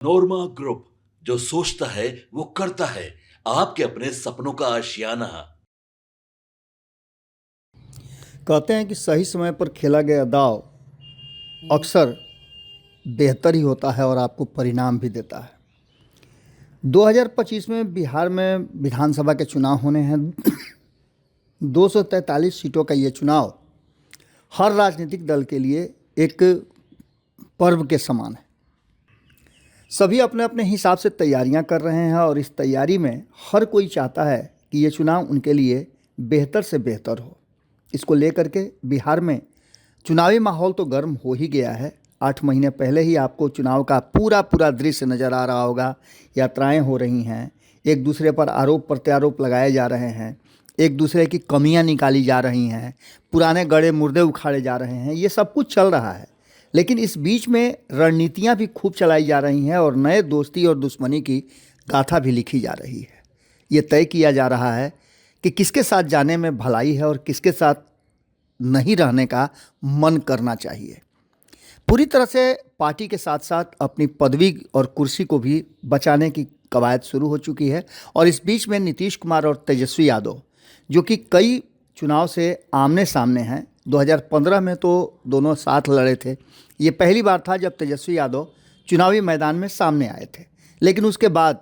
नोरमा group, जो सोचता है वो करता है। आपके अपने सपनों का आशियाना। कहते हैं कि सही समय पर खेला गया दाव अक्सर बेहतर ही होता है और आपको परिणाम भी देता है। 2025 में बिहार में विधानसभा के चुनाव होने हैं। 243 सीटों का ये चुनाव हर राजनीतिक दल के लिए एक पर्व के समान है। सभी अपने अपने हिसाब से तैयारियां कर रहे हैं और इस तैयारी में हर कोई चाहता है कि ये चुनाव उनके लिए बेहतर से बेहतर हो। इसको लेकर के बिहार में चुनावी माहौल तो गर्म हो ही गया है। 8 महीने पहले ही आपको चुनाव का पूरा दृश्य नज़र आ रहा होगा। यात्राएं हो रही हैं, एक दूसरे पर आरोप प्रत्यारोप लगाए जा रहे हैं, एक दूसरे की कमियां निकाली जा रही हैं, पुराने गड़े मुर्दे उखाड़े जा रहे हैं। ये सब कुछ चल रहा है, लेकिन इस बीच में रणनीतियां भी खूब चलाई जा रही हैं और नए दोस्ती और दुश्मनी की गाथा भी लिखी जा रही है। ये तय किया जा रहा है कि किसके साथ जाने में भलाई है और किसके साथ नहीं रहने का मन करना चाहिए। पूरी तरह से पार्टी के साथ साथ अपनी पदवी और कुर्सी को भी बचाने की कवायद शुरू हो चुकी है। और इस बीच में नीतीश कुमार और तेजस्वी यादव, जो कि कई चुनाव से आमने सामने हैं, 2015 में तो दोनों साथ लड़े थे। ये पहली बार था जब तेजस्वी यादव चुनावी मैदान में सामने आए थे, लेकिन उसके बाद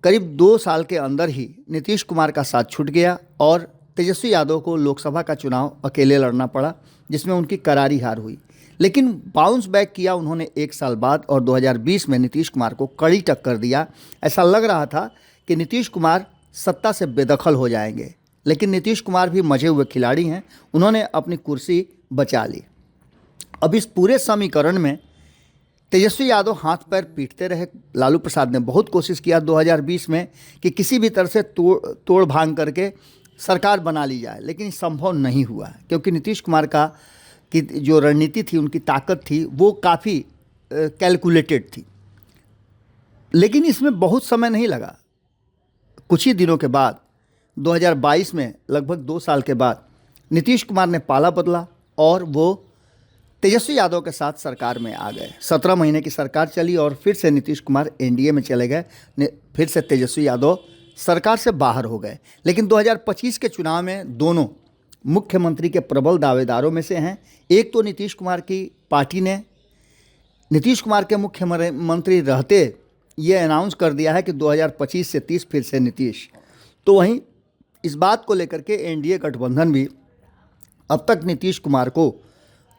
करीब 2 साल के अंदर ही नीतीश कुमार का साथ छूट गया और तेजस्वी यादव को लोकसभा का चुनाव अकेले लड़ना पड़ा, जिसमें उनकी करारी हार हुई। लेकिन बाउंस बैक किया उन्होंने 1 साल बाद और 2020 में नीतीश कुमार को कड़ी टक्कर दिया। ऐसा लग रहा था कि नीतीश कुमार सत्ता से बेदखल हो जाएंगे, लेकिन नीतीश कुमार भी मजे हुए खिलाड़ी हैं, उन्होंने अपनी कुर्सी बचा ली। अब इस पूरे समीकरण में तेजस्वी यादव हाथ पैर पीटते रहे। लालू प्रसाद ने बहुत कोशिश किया 2020 में कि किसी भी तरह से तोड़ भांग करके सरकार बना ली जाए, लेकिन संभव नहीं हुआ, क्योंकि नीतीश कुमार का की जो रणनीति थी, उनकी ताकत थी, वो काफ़ी कैलकुलेटेड थी। लेकिन इसमें बहुत समय नहीं लगा। कुछ ही दिनों के बाद 2022 में लगभग 2 साल के बाद नीतीश कुमार ने पाला बदला और वो तेजस्वी यादव के साथ सरकार में आ गए। 17 महीने की सरकार चली और फिर से नीतीश कुमार एनडीए में चले गए। फिर से तेजस्वी यादव सरकार से बाहर हो गए। लेकिन 2025 के चुनाव में दोनों मुख्यमंत्री के प्रबल दावेदारों में से हैं। एक तो नीतीश कुमार की पार्टी ने नीतीश कुमार के मुख्यमंत्री रहते ये अनाउंस कर दिया है कि 2025 से 30 फिर से नीतीश। तो वहीं इस बात को लेकर के एनडीए गठबंधन भी अब तक नीतीश कुमार को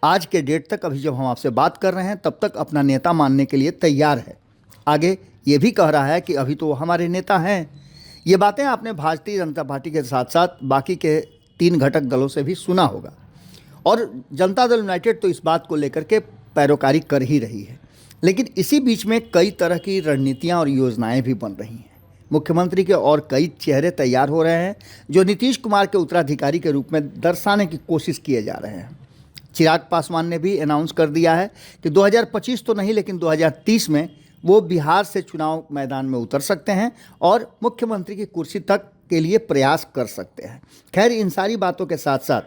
आज के डेट तक, अभी जब हम आपसे बात कर रहे हैं, तब तक अपना नेता मानने के लिए तैयार है। आगे ये भी कह रहा है कि अभी तो हमारे नेता हैं। ये बातें आपने भारतीय जनता पार्टी के साथ साथ बाकी के 3 घटक दलों से भी सुना होगा और जनता दल यूनाइटेड तो इस बात को लेकर के पैरोकारी कर ही रही है। लेकिन इसी बीच में कई तरह की रणनीतियां और योजनाएं भी बन रही हैं। मुख्यमंत्री के और कई चेहरे तैयार हो रहे हैं, जो नीतीश कुमार के उत्तराधिकारी के रूप में दर्शाने की कोशिश किए जा रहे हैं। चिराग पासवान ने भी अनाउंस कर दिया है कि 2025 तो नहीं, लेकिन 2030 में वो बिहार से चुनाव मैदान में उतर सकते हैं और मुख्यमंत्री की कुर्सी तक के लिए प्रयास कर सकते हैं। खैर, इन सारी बातों के साथ साथ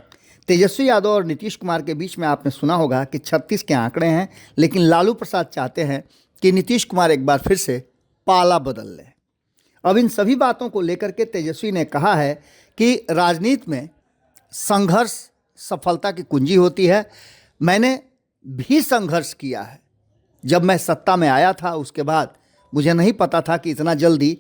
तेजस्वी यादव और नीतीश कुमार के बीच में आपने सुना होगा कि 36 के आंकड़े हैं, लेकिन लालू प्रसाद चाहते हैं कि नीतीश कुमार एक बार फिर से पाला बदल लें। अब इन सभी बातों को लेकर के तेजस्वी ने कहा है कि राजनीति में संघर्ष सफलता की कुंजी होती है। मैंने भी संघर्ष किया है। जब मैं सत्ता में आया था, उसके बाद मुझे नहीं पता था कि इतना जल्दी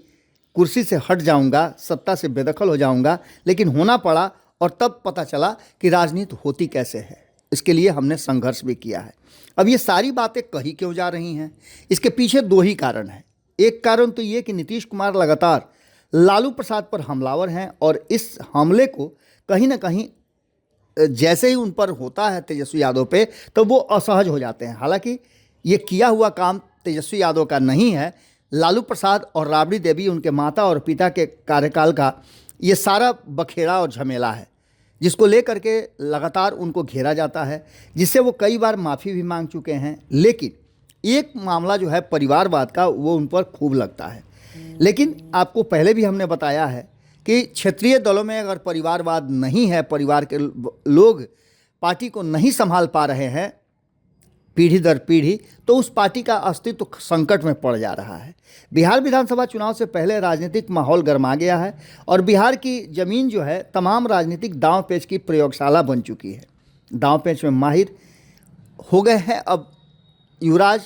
कुर्सी से हट जाऊंगा, सत्ता से बेदखल हो जाऊंगा, लेकिन होना पड़ा और तब पता चला कि राजनीति होती कैसे है। इसके लिए हमने संघर्ष भी किया है। अब ये सारी बातें कही क्यों जा रही हैं? इसके पीछे 2 ही कारण हैं। एक कारण तो ये कि नीतीश कुमार लगातार लालू प्रसाद पर हमलावर हैं और इस हमले को कहीं ना कहीं जैसे ही उन पर होता है तेजस्वी यादव पे, तो वो असहज हो जाते हैं। हालांकि ये किया हुआ काम तेजस्वी यादव का नहीं है, लालू प्रसाद और राबड़ी देवी, उनके माता और पिता के कार्यकाल का ये सारा बखेड़ा और झमेला है, जिसको लेकर के लगातार उनको घेरा जाता है, जिससे वो कई बार माफ़ी भी मांग चुके हैं। लेकिन एक मामला जो है परिवारवाद का, वो उन पर खूब लगता है। लेकिन आपको पहले भी हमने बताया है कि क्षेत्रीय दलों में अगर परिवारवाद नहीं है, परिवार के लोग पार्टी को नहीं संभाल पा रहे हैं, पीढ़ी दर पीढ़ी, तो उस पार्टी का अस्तित्व संकट में पड़ जा रहा है। बिहार विधानसभा चुनाव से पहले राजनीतिक माहौल गर्मा गया है और बिहार की ज़मीन जो है तमाम राजनीतिक दांव पेच की प्रयोगशाला बन चुकी है। दांव पेच में माहिर हो गए हैं अब युवराज,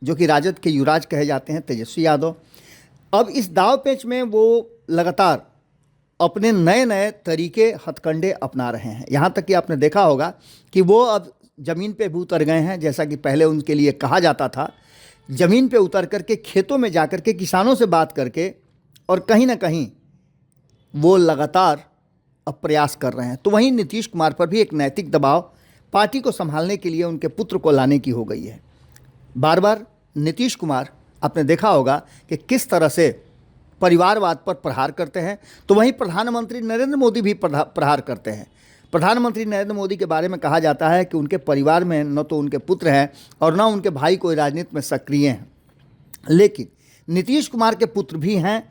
जो कि राजद के युवराज कहे जाते हैं, तेजस्वी यादव। अब इस दांव पेच में वो लगातार अपने नए नए तरीके हथकंडे अपना रहे हैं। यहाँ तक कि आपने देखा होगा कि वो अब ज़मीन पे भी उतर गए हैं। जैसा कि पहले उनके लिए कहा जाता था, ज़मीन पे उतर करके खेतों में जा करके किसानों से बात करके, और कहीं ना कहीं वो लगातार अब प्रयास कर रहे हैं। तो वहीं नीतीश कुमार पर भी एक नैतिक दबाव पार्टी को संभालने के लिए उनके पुत्र को लाने की हो गई है। बार बार नीतीश कुमार, आपने देखा होगा कि किस तरह से परिवारवाद पर प्रहार करते हैं, तो वहीं प्रधानमंत्री नरेंद्र मोदी भी प्रहार करते हैं। प्रधानमंत्री नरेंद्र मोदी के बारे में कहा जाता है कि उनके परिवार में न तो उनके पुत्र हैं और न उनके भाई कोई राजनीति में सक्रिय हैं, लेकिन नीतीश कुमार के पुत्र भी हैं,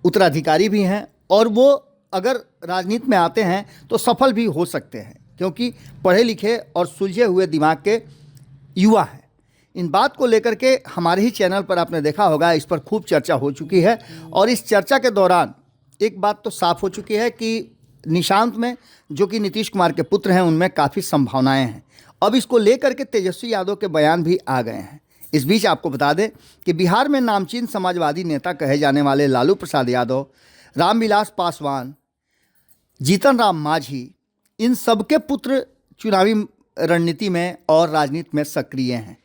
उत्तराधिकारी भी हैं, और वो अगर राजनीति में आते हैं तो सफल भी हो सकते हैं, क्योंकि पढ़े लिखे और सुलझे हुए दिमाग के युवा हैं। इन बात को लेकर के हमारे ही चैनल पर आपने देखा होगा, इस पर खूब चर्चा हो चुकी है, और इस चर्चा के दौरान एक बात तो साफ हो चुकी है कि निशांत में, जो कि नीतीश कुमार के पुत्र हैं, उनमें काफ़ी संभावनाएं हैं। अब इसको लेकर के तेजस्वी यादव के बयान भी आ गए हैं। इस बीच आपको बता दें कि बिहार में नामचीन समाजवादी नेता कहे जाने वाले लालू प्रसाद यादव, रामविलास पासवान, जीतन राम मांझी, इन सबके पुत्र चुनावी रणनीति में और राजनीति में सक्रिय हैं।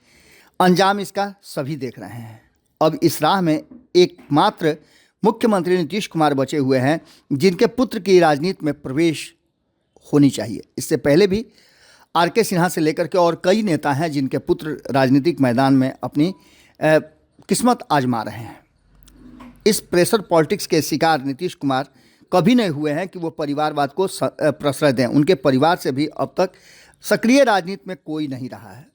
अंजाम इसका सभी देख रहे हैं। अब इस राह में एकमात्र मुख्यमंत्री नीतीश कुमार बचे हुए हैं जिनके पुत्र की राजनीति में प्रवेश होनी चाहिए। इससे पहले भी आर.के. सिन्हा से लेकर के और कई नेता हैं जिनके पुत्र राजनीतिक मैदान में अपनी किस्मत आजमा रहे हैं। इस प्रेशर पॉलिटिक्स के शिकार नीतीश कुमार कभी नहीं हुए हैं कि वो परिवारवाद को प्रश्रय दें। उनके परिवार से भी अब तक सक्रिय राजनीति में कोई नहीं रहा है।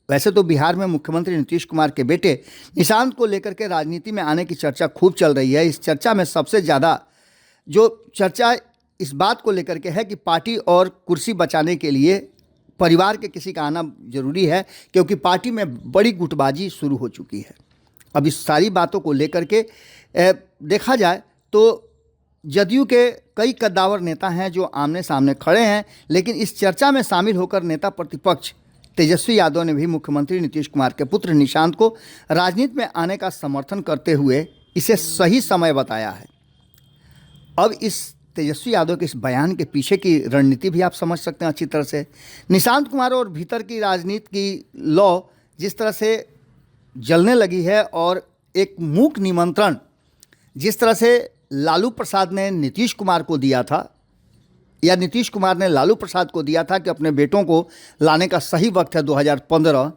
वैसे तो बिहार में मुख्यमंत्री नीतीश कुमार के बेटे निशांत को लेकर के राजनीति में आने की चर्चा खूब चल रही है। इस चर्चा में सबसे ज़्यादा जो चर्चा इस बात को लेकर के है कि पार्टी और कुर्सी बचाने के लिए परिवार के किसी का आना जरूरी है, क्योंकि पार्टी में बड़ी गुटबाजी शुरू हो चुकी है। अब इस सारी बातों को लेकर के देखा जाए तो जदयू के कई कद्दावर नेता हैं जो आमने सामने खड़े हैं, लेकिन इस चर्चा में शामिल होकर नेता प्रतिपक्ष तेजस्वी यादव ने भी मुख्यमंत्री नीतीश कुमार के पुत्र निशांत को राजनीति में आने का समर्थन करते हुए इसे सही समय बताया है। अब इस तेजस्वी यादव के इस बयान के पीछे की रणनीति भी आप समझ सकते हैं अच्छी तरह से। निशांत कुमार और भीतर की राजनीति की लौ जिस तरह से जलने लगी है, और एक मूक निमंत्रण जिस तरह से लालू प्रसाद ने नीतीश कुमार को दिया था, या नीतीश कुमार ने लालू प्रसाद को दिया था कि अपने बेटों को लाने का सही वक्त है 2015,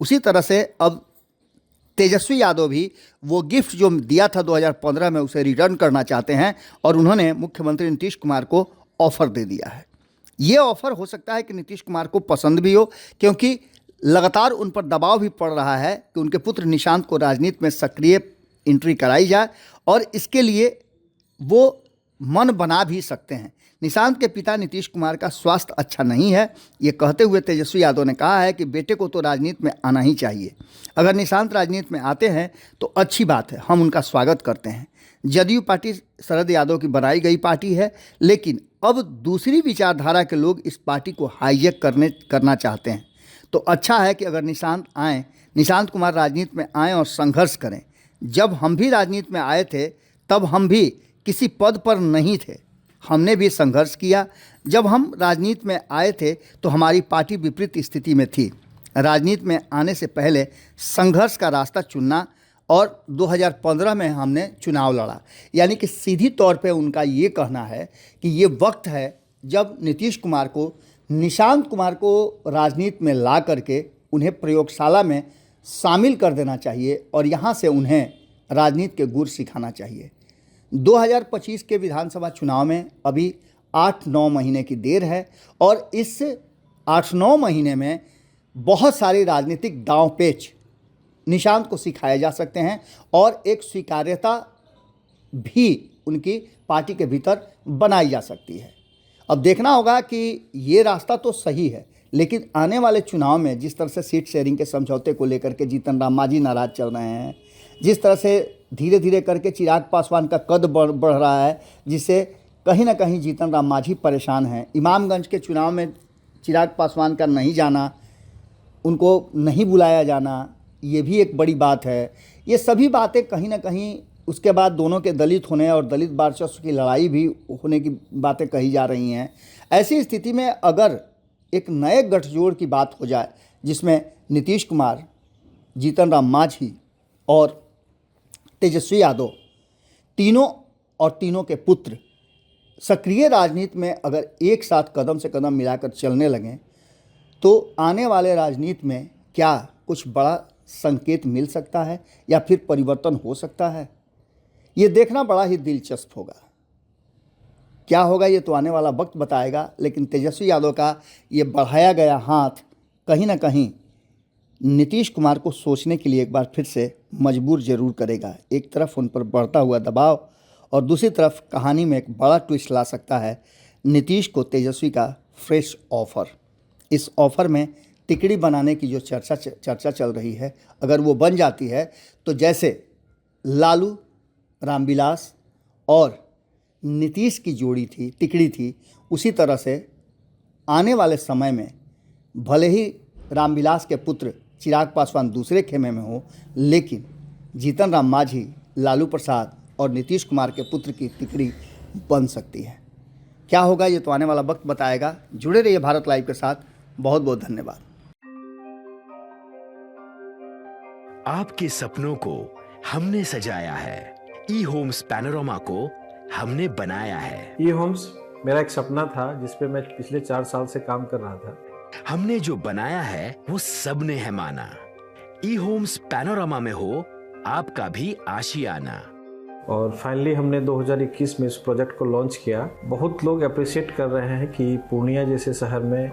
उसी तरह से अब तेजस्वी यादव भी वो गिफ्ट जो दिया था 2015 में उसे रिटर्न करना चाहते हैं, और उन्होंने मुख्यमंत्री नीतीश कुमार को ऑफ़र दे दिया है। ये ऑफ़र हो सकता है कि नीतीश कुमार को पसंद भी हो, क्योंकि लगातार उन पर दबाव भी पड़ रहा है कि उनके पुत्र निशांत को राजनीति में सक्रिय एंट्री कराई जाए, और इसके लिए वो मन बना भी सकते हैं। निशांत के पिता नीतीश कुमार का स्वास्थ्य अच्छा नहीं है, ये कहते हुए तेजस्वी यादव ने कहा है कि बेटे को तो राजनीति में आना ही चाहिए। अगर निशांत राजनीति में आते हैं तो अच्छी बात है, हम उनका स्वागत करते हैं। जदयू पार्टी शरद यादव की बनाई गई पार्टी है, लेकिन अब दूसरी विचारधारा के लोग इस पार्टी को हाईजैक करना चाहते हैं। तो अच्छा है कि अगर निशांत कुमार राजनीति में आएँ और संघर्ष करें। जब हम भी राजनीति में आए थे तब हम भी किसी पद पर नहीं थे, हमने भी संघर्ष किया। जब हम राजनीति में आए थे तो हमारी पार्टी विपरीत स्थिति में थी। राजनीति में आने से पहले संघर्ष का रास्ता चुनना, और 2015 में हमने चुनाव लड़ा। यानी कि सीधी तौर पे उनका ये कहना है कि ये वक्त है जब नीतीश कुमार को, निशांत कुमार को राजनीति में ला करके उन्हें प्रयोगशाला में शामिल कर देना चाहिए, और यहाँ से उन्हें राजनीति के गुर सिखाना चाहिए। 2025 के विधानसभा चुनाव में अभी 8-9 महीने की देर है, और इस 8-9 महीने में बहुत सारी राजनीतिक दांव पेच निशांत को सिखाए जा सकते हैं, और एक स्वीकार्यता भी उनकी पार्टी के भीतर बनाई जा सकती है। अब देखना होगा कि ये रास्ता तो सही है, लेकिन आने वाले चुनाव में जिस तरह से सीट शेयरिंग के समझौते को लेकर के जीतन राम मांझी नाराज चल रहे हैं, जिस तरह से धीरे धीरे करके चिराग पासवान का कद बढ़ रहा है, जिससे कहीं ना कहीं जीतन राम मांझी परेशान हैं। इमामगंज के चुनाव में चिराग पासवान का नहीं जाना, उनको नहीं बुलाया जाना, ये भी एक बड़ी बात है। ये सभी बातें कहीं ना कहीं उसके बाद दोनों के दलित होने और दलित वर्चस्व की लड़ाई भी होने की बातें कही जा रही हैं। ऐसी स्थिति में अगर एक नए गठजोड़ की बात हो जाए जिसमें नीतीश कुमार, जीतन राम मांझी और तेजस्वी यादव तीनों के पुत्र सक्रिय राजनीति में अगर एक साथ कदम से कदम मिलाकर चलने लगें तो आने वाले राजनीति में क्या कुछ बड़ा संकेत मिल सकता है या फिर परिवर्तन हो सकता है, ये देखना बड़ा ही दिलचस्प होगा। क्या होगा ये तो आने वाला वक्त बताएगा, लेकिन तेजस्वी यादव का ये बढ़ाया गया हाथ कहीं ना कहीं नीतीश कुमार को सोचने के लिए एक बार फिर से मजबूर जरूर करेगा। एक तरफ उन पर बढ़ता हुआ दबाव और दूसरी तरफ कहानी में एक बड़ा ट्विस्ट ला सकता है नीतीश को तेजस्वी का फ्रेश ऑफर। इस ऑफर में टिकड़ी बनाने की जो चर्चा चल रही है, अगर वो बन जाती है तो जैसे लालू, रामविलास और नीतीश की जोड़ी थी, टिकड़ी थी, उसी तरह से आने वाले समय में भले ही रामविलास के पुत्र चिराग पासवान दूसरे खेमे में हो, लेकिन जीतन राम मांझी, लालू प्रसाद और नीतीश कुमार के पुत्र की टिकड़ी बन सकती है। क्या होगा ये तो आने वाला वक्त बताएगा। जुड़े रहिए भारत लाइव के साथ। बहुत बहुत धन्यवाद। आपके सपनों को हमने सजाया है, ई होम्स पैनोरमा को हमने बनाया है। ई होम्स मेरा एक सपना था जिस पे मैं पिछले 4 साल से काम कर रहा था। हमने जो बनाया है वो सबने है माना। ई होम्स पैनोरमा में हो आपका भी आशियाना। और फाइनली हमने 2021 में इस प्रोजेक्ट को लॉन्च किया। बहुत लोग अप्रिशिएट कर रहे हैं कि पूर्णिया जैसे शहर में,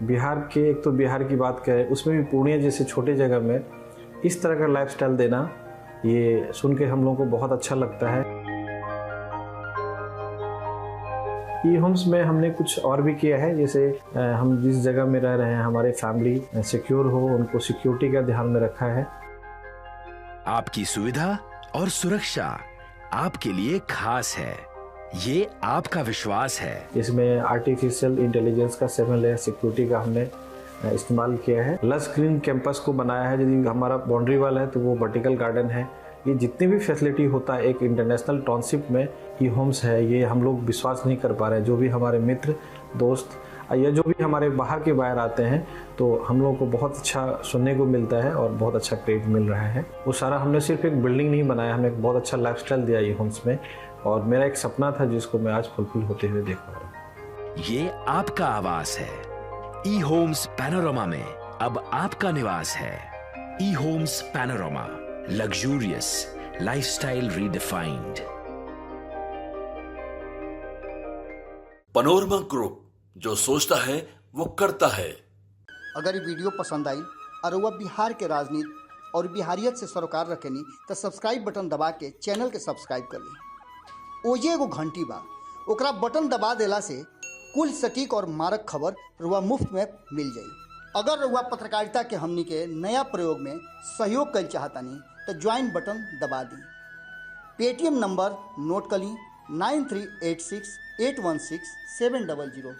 बिहार के, एक तो बिहार की बात करें उसमें भी पूर्णिया जैसे छोटे जगह में इस तरह का लाइफस्टाइल देना, ये सुन के हम लोगों को बहुत अच्छा लगता है। ई होम्स में हमने कुछ और भी किया है, जैसे हम जिस जगह में रह रहे हैं हमारे फैमिली सिक्योर हो, उनको सिक्योरिटी का ध्यान में रखा है। आपकी सुविधा और सुरक्षा आपके लिए खास है, ये आपका विश्वास है। इसमें आर्टिफिशियल इंटेलिजेंस का 7 लेयर सिक्योरिटी का हमने इस्तेमाल किया है। लस ग्रीन कैंपस को बनाया है। यदि हमारा बाउंड्री वाल है तो वो वर्टिकल गार्डन है। ये जितनी भी फैसिलिटी होता है एक इंटरनेशनल टाउनशिप में, ई होम्स है, ये हम लोग विश्वास नहीं कर पा रहे हैं। जो भी हमारे मित्र, दोस्त या जो भी हमारे बाहर के बाहर आते हैं तो हम लोगों को बहुत अच्छा सुनने को मिलता है और बहुत अच्छा क्रेडिट मिल रहा है। वो सारा हमने सिर्फ एक बिल्डिंग नहीं बनाया, हमें एक बहुत अच्छा लाइफस्टाइल दिया ई होम्स में, और मेरा एक सपना था जिसको मैं आज फुलफिल होते हुए देख पा रहा हूँ। ये आपका आवास है। ई होम्स पैनोरमा में अब आपका निवास है। E Homes Panorama, luxurious lifestyle redefined. Panorama group, जो सोचता है वो करता है। अगर ये वीडियो पसंद आई और वह बिहार के राजनीति और बिहारियत से सरोकार रखेनी तो सब्सक्राइब बटन दबा के चैनल के सब्सक्राइब कर ली। ओजे एगो घंटी बा, ओकरा बटन दबा देला से कुल सटीक और मारक खबर रुआ मुफ्त में मिल जाई। अगर रुआ पत्रकारिता के हमनी के नया प्रयोग में सहयोग कर चाहतानी तो ज्वाइन बटन दबा दी। पेटीएम नंबर नोट कर ली 9386 816 700।